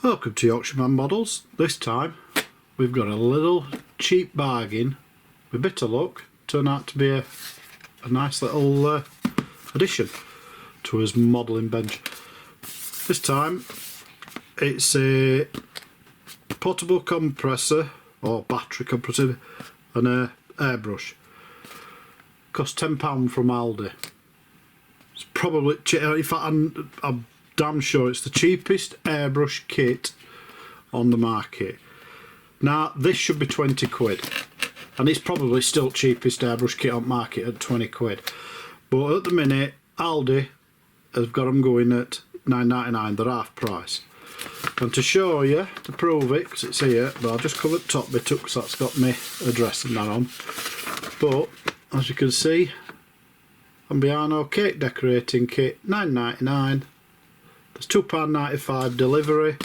Welcome to Yorkshireman Models. This time we've got a little cheap bargain. With a bit of luck, turned out to be a nice little addition to his modelling bench. This time it's a portable compressor or battery compressor and a airbrush. Cost £10 from Aldi. It's probably, in fact I'm damn sure it's the cheapest airbrush kit on the market. Now this should be 20 quid and it's probably still cheapest airbrush kit on market at 20 quid, but at the minute Aldi has got them going at £9.99, they're half price. And to show you, to prove it, because it's here, but I'll just cover the top bit up because that's got my address and that on. But as you can see, I'm behind our cake decorating kit, £9.99. There's £2.95 delivery,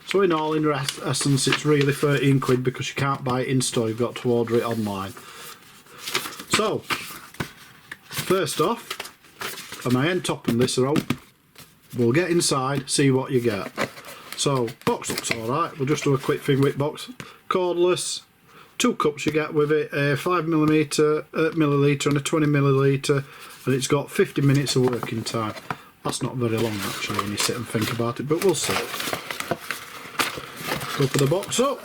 so in all, in essence, it's really 13 quid because you can't buy it in store, you've got to order it online. So, first off, am I end topping this out? We'll get inside, see what you get. So, box looks alright, we'll just do a quick thing with box. Cordless, 2 cups you get with it, a 5mm millilitre and a 20ml, and it's got 50 minutes of working time. That's not very long actually when you sit and think about it, but we'll see. Open the box up.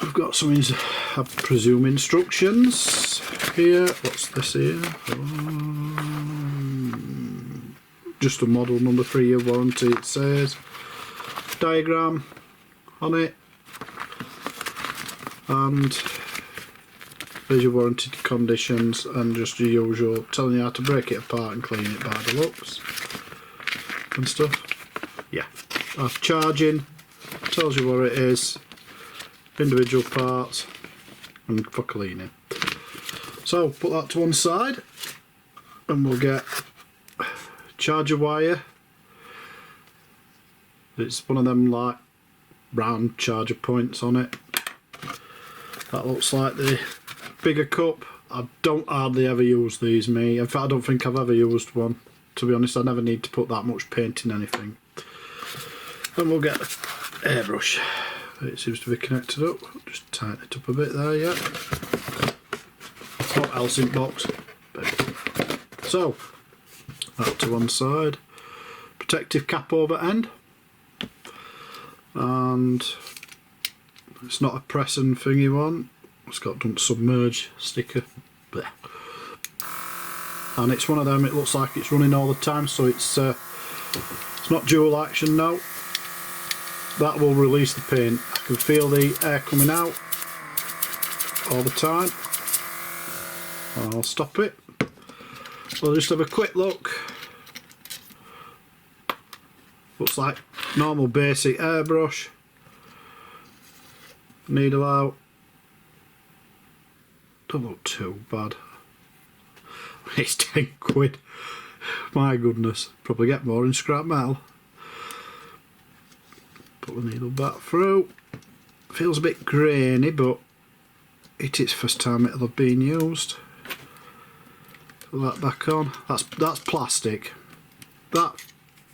We've got some, I presume, instructions here. What's this here? Just a model number 3-year warranty, it says. Diagram on it. And there's your warranty conditions and just your usual telling you how to break it apart and clean it by the looks and stuff. Yeah, charging, tells you what it is, individual parts and for cleaning. So put that to one side and we'll get charger wire. It's one of them like round charger points on it. That looks like the bigger cup. I don't hardly ever use these, me. In fact, I don't think I've ever used one. To be honest, I never need to put that much paint in anything. And we'll get the airbrush. It seems to be connected up. Just tighten it up a bit there, yeah. What else in box? So, that to one side. Protective cap over end. And it's not a press and thingy one. It's got don't submerge sticker. Blech. And it's one of them, it looks like it's running all the time, so it's not dual action now. That will release the paint. I can feel the air coming out all the time. I'll stop it. We'll just have a quick look. Looks like normal basic airbrush. Needle out. Don't look too bad. It's 10 quid. My goodness. Probably get more in scrap metal. Put the needle back through. Feels a bit grainy, but it is first time it'll have been used. Put that back on. That's plastic. That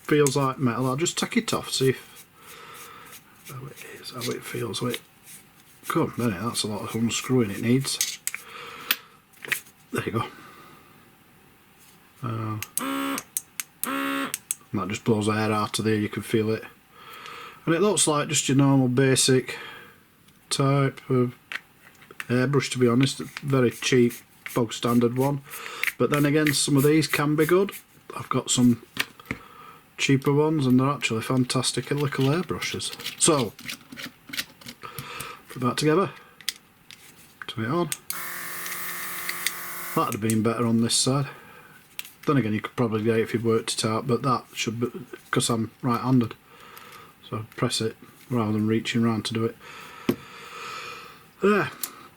feels like metal. I'll just take it off, see if how it is, how it feels with it. Come on, that's a lot of unscrewing it needs. There you go. That just blows the air out of there, you can feel it. And it looks like just your normal basic type of airbrush, to be honest. Very cheap, bog standard one. But then again, some of these can be good. I've got some cheaper ones and they're actually fantastic little airbrushes. So, put that together. Turn it on. That'd have been better on this side. Then again, you could probably get it if you worked it out, but that should be, because I'm right-handed. So press it rather than reaching around to do it. There,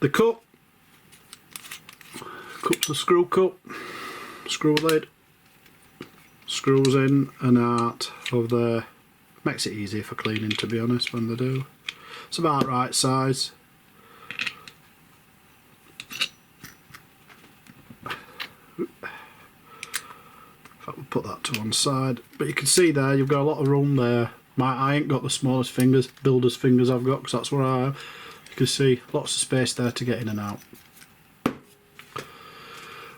the cup. Cup's the screw cup. Screw lid. Screws in and out of there. Makes it easier for cleaning, to be honest, when they do. It's about right size. We'll put that to one side, but you can see there you've got a lot of room there I ain't got the smallest fingers, builder's fingers I've got, because that's where I am. You can see lots of space there to get in and out.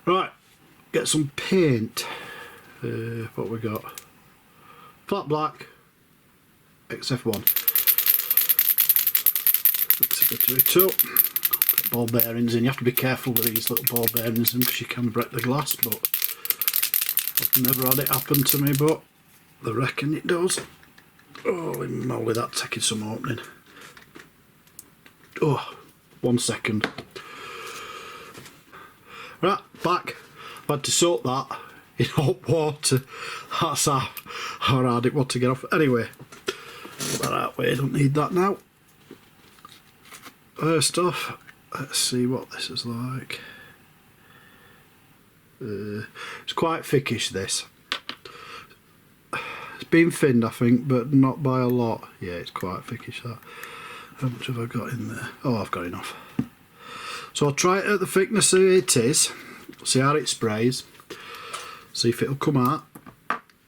Right, get some paint. What we got? Flat black, XF1. Mix a bit of it up. Put ball bearings in. You have to be careful with these little ball bearings in because you can break the glass, but I've never had it happen to me, but I reckon it does. Holy moly, that's taking some opening. Oh, 1 second. Right, back. I've had to soak that in hot water. That's how hard it was to get off. Anyway, put that out way, don't need that now. First off, let's see what this is like. It's quite thickish, this. It's been thinned, I think, but not by a lot. Yeah, it's quite thickish, that. How much have I got in there? Oh, I've got enough. So I'll try it at the thickness that it is, see how it sprays, see if it'll come out,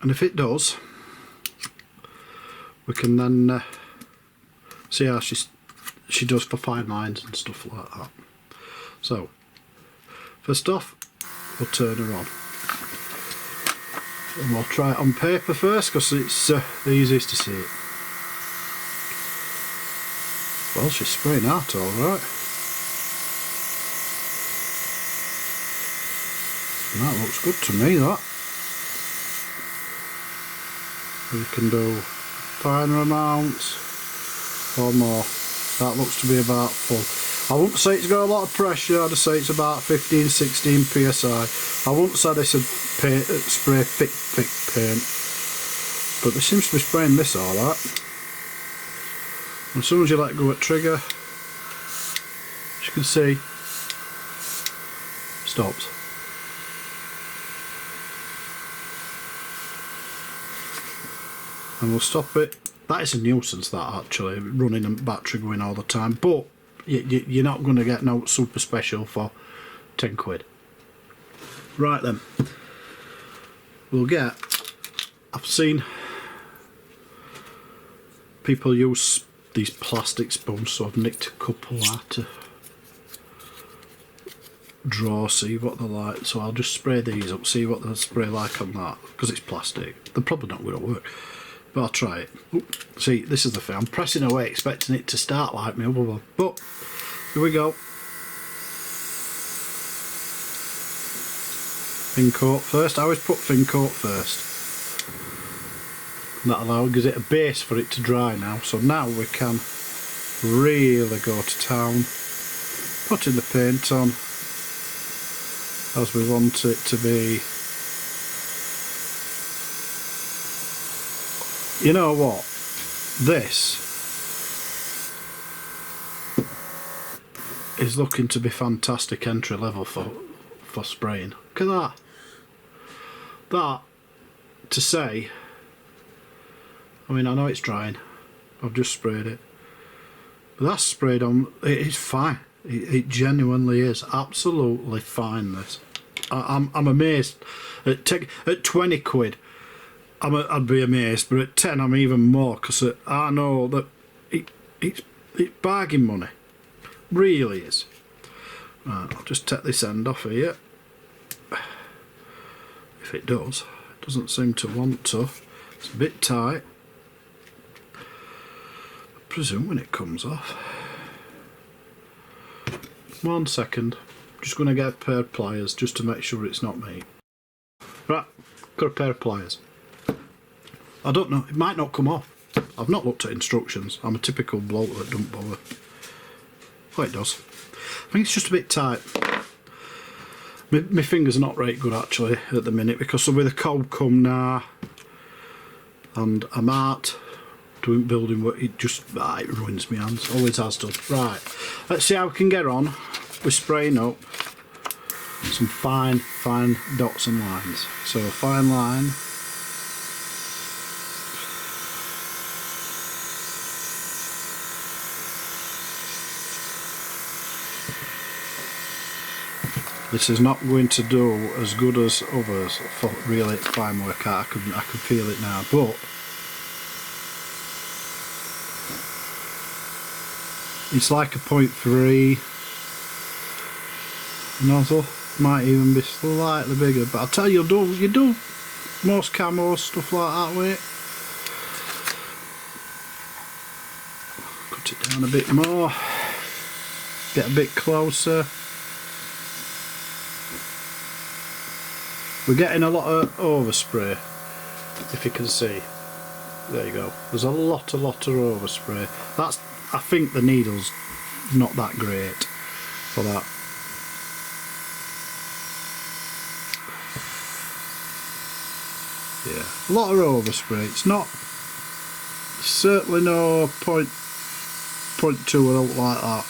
and if it does, we can then see how she does for fine lines and stuff like that. So, first off, we'll turn her on. And we'll try it on paper first because it's the easiest to see it. Well, she's spraying out alright. That looks good to me, that. We can do finer amounts or more. That looks to be about full. I wouldn't say it's got a lot of pressure, I'd say it's about 15-16 psi. I wouldn't say this would spray thick paint, but it seems to be spraying this alright. As soon as you let go at trigger, as you can see, stops. And we'll stop it. That is a nuisance, that, actually, running and battery going all the time, but you're not going to get no super special for 10 quid. Right then, we'll get, I've seen people use these plastic spoons, so I've nicked a couple out to draw, see what they're like. So I'll just spray these up, see what they'll spray like on that, because it's plastic. They're probably not going to work, but I'll try it. Oop, see, this is the thing, I'm pressing away expecting it to start like my other one, but here we go. Thin coat first. I always put thin coat first. That gives it a base for it to dry now. So now we can really go to town, putting the paint on as we want it to be. You know what? This is looking to be fantastic entry level for spraying. Look at that. That, to say, I mean, I know it's drying, I've just sprayed it, but that's sprayed on, it's fine. It genuinely is absolutely fine, this. I'm amazed. At 20 quid I'd be amazed, but at 10 I'm even more, because I know that it's bargain money, really is. Right, I'll just take this end off here. If it does, it doesn't seem to want to. It's a bit tight. I presume when it comes off. 1 second. I'm just going to get a pair of pliers just to make sure it's not me. Right, got a pair of pliers. I don't know, it might not come off. I've not looked at instructions. I'm a typical bloke that don't bother. Oh, it does. I think it's just a bit tight. My fingers are not right good actually at the minute, because with the cold come now and I'm out doing building work, it ruins my hands. Always has done. Right, let's see how we can get on with spraying up some fine dots and lines. So a fine line. This is not going to do as good as others for really fine work. I can feel it now, but It's like a 0.3 nozzle, might even be slightly bigger, but I'll tell you, you do most camo stuff like that with it. Cut it down a bit more, get a bit closer. We're getting a lot of overspray, if you can see. There you go. There's a lot of overspray. That's, I think the needle's not that great for that. Yeah, a lot of overspray. It's not, certainly no point 0.2 or out like that.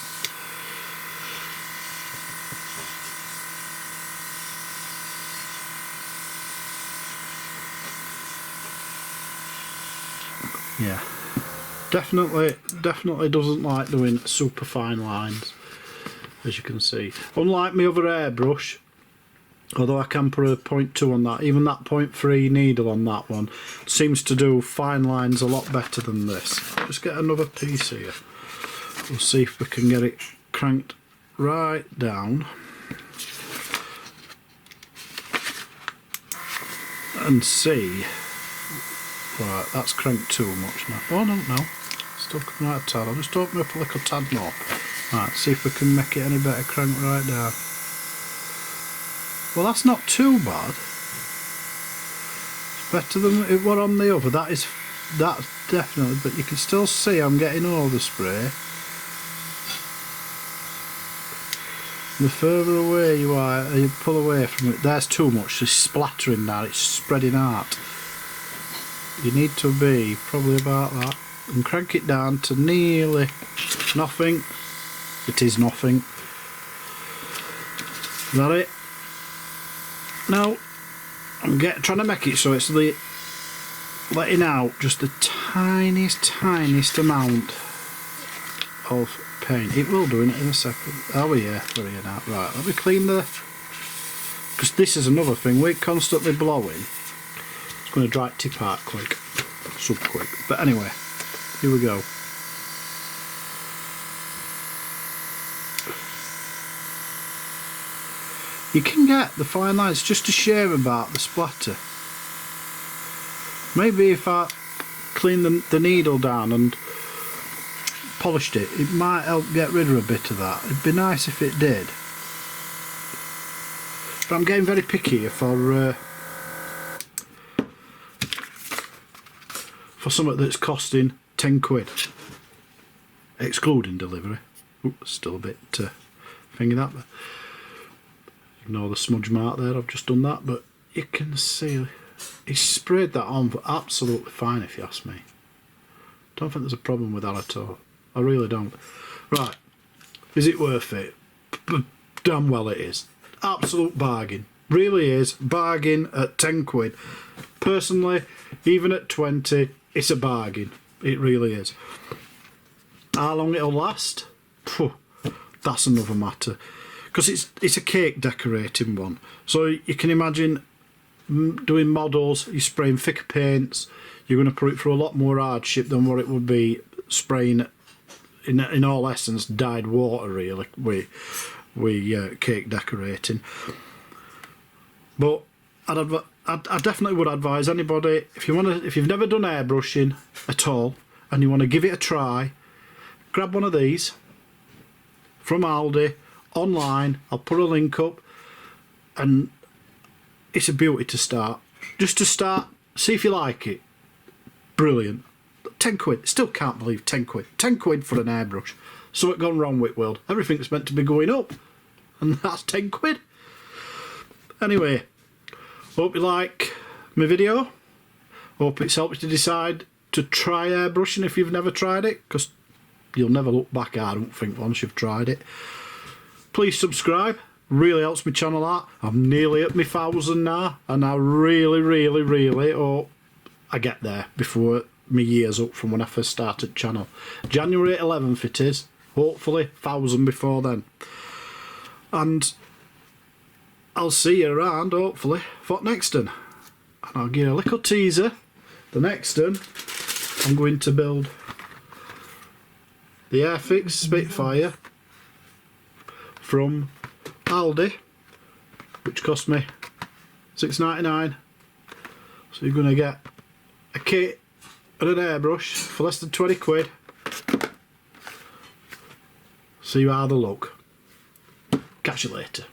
Yeah, definitely doesn't like doing super fine lines, as you can see. Unlike my other airbrush, although I can put a 0.2 on that, even that 0.3 needle on that one seems to do fine lines a lot better than this. Just get another piece here. We'll see if we can get it cranked right down. And see. Right, that's cranked too much now. Oh, no, still coming out a tad. I'll just open up a little tad more. Right, see if we can make it any better. Crank right down. Well, that's not too bad. It's better than it was on the other. That's definitely, but you can still see I'm getting overspray. The further away you are, you pull away from it, there's too much. It's splattering now, it's spreading out. You need to be probably about that and crank it down to nearly nothing. It is nothing. Is that it? Now I'm trying to make it so it's letting out just the tiniest amount of paint. It will do in a second. Oh yeah, there you now. Right, let me clean because this is another thing, we're constantly blowing. It's going to dry tip out quick, super quick. But anyway, here we go. You can get the fine lines, just a shame about the splatter. Maybe if I clean the needle down and polished it, it might help get rid of a bit of that. It'd be nice if it did. But I'm getting very picky for something that's costing 10 quid, excluding delivery. Ooh, still a bit thingy that, but ignore the smudge mark there, I've just done that, but you can see he's sprayed that on absolutely fine, if you ask me. Don't think there's a problem with that at all. I really don't. Right, is it worth it? Damn well it is. Absolute bargain. Really is. Bargain at 10 quid. Personally, even at 20, it's a bargain. It really is. How long it'll last? Phew, that's another matter. Because it's a cake decorating one. So you can imagine doing models, you're spraying thicker paints, you're going to put it through a lot more hardship than what it would be spraying, in all essence, dyed water really, with cake decorating. But I definitely would advise anybody, if you've never done airbrushing at all and you want to give it a try, grab one of these from Aldi online. I'll put a link up, and it's a beauty to start. Just to start, see if you like it. Brilliant. 10 quid. Still can't believe 10 quid. 10 quid for an airbrush. Something gone wrong with world. Everything's meant to be going up, and that's 10 quid. Anyway, hope you like my video. Hope it's helped you to decide to try airbrushing if you've never tried it, because you'll never look back, I don't think, once you've tried it. Please subscribe. Really helps my channel out. I'm nearly at my 1,000 now, and I really hope I get there before my year's up from when I first started the channel. January 11th it is. Hopefully 1,000 before then. And I'll see you around, hopefully, for next one. And I'll give you a little teaser. The next one, I'm going to build the Airfix Spitfire from Aldi, which cost me £6.99. So you're going to get a kit and an airbrush for less than 20 quid. See how they look. Catch you later.